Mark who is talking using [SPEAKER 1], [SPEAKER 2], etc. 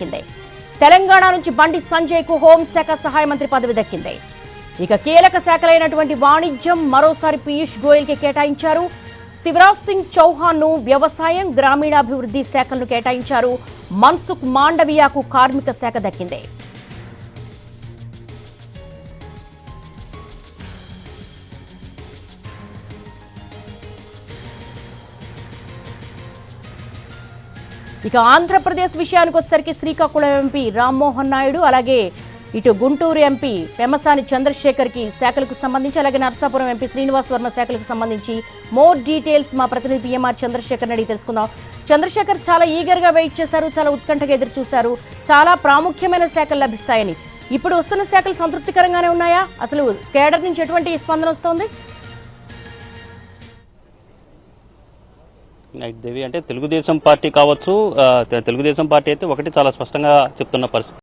[SPEAKER 1] దక్కింది. తెలంగాణ నుంచి బండి సంజయ్ కు హోంశాఖ సహాయ మంత్రి పదవి దక్కింది. ఇక కీలక శాఖలైనటువంటి వాణిజ్యం మరోసారి పీయూష్ గోయల్ కి కేటాయించారు. శివరాజ్ సింగ్ చౌహాన్ ను వ్యవసాయం గ్రామీణాభివృద్ధి శాఖలను కేటాయించారు. మన్సుఖ్ మాండవియాకు కార్మిక శాఖ దక్కింది. ఇక ఆంధ్రప్రదేశ్ విషయానికి వచ్చేసరికి శ్రీకాకుళం ఎంపీ రామ్మోహన్ నాయుడు, అలాగే ఇటు గుంటూరు ఎంపీ పెమ్మసాని చంద్రశేఖర్ కి శాఖలకు సంబంధించి, అలాగే నరసాపురం ఎంపీ శ్రీనివాస్ వర్మ శాఖలకు సంబంధించి మోర్ డీటెయిల్స్ మా ప్రతినిధి పిఎంఆర్ చంద్రశేఖర్ అడిగి తెలుసుకుందాం. చంద్రశేఖర్, చాలా ఈగర్ గా వెయిట్ చేశారు, చాలా ఉత్కంఠగా ఎదురు చూశారు, చాలా ప్రాముఖ్యమైన శాఖలు లభిస్తాయని. ఇప్పుడు వస్తున్న శాఖలు సంతృప్తికరంగానే ఉన్నాయా? అసలు కేడర్ నుంచి ఎటువంటి స్పందన వస్తోంది?
[SPEAKER 2] దేవి, అంటే తెలుగుదేశం పార్టీ కావచ్చు, తెలుగుదేశం పార్టీ అయితే ఒకటి చాలా స్పష్టంగా చెప్తున్న పరిస్థితి.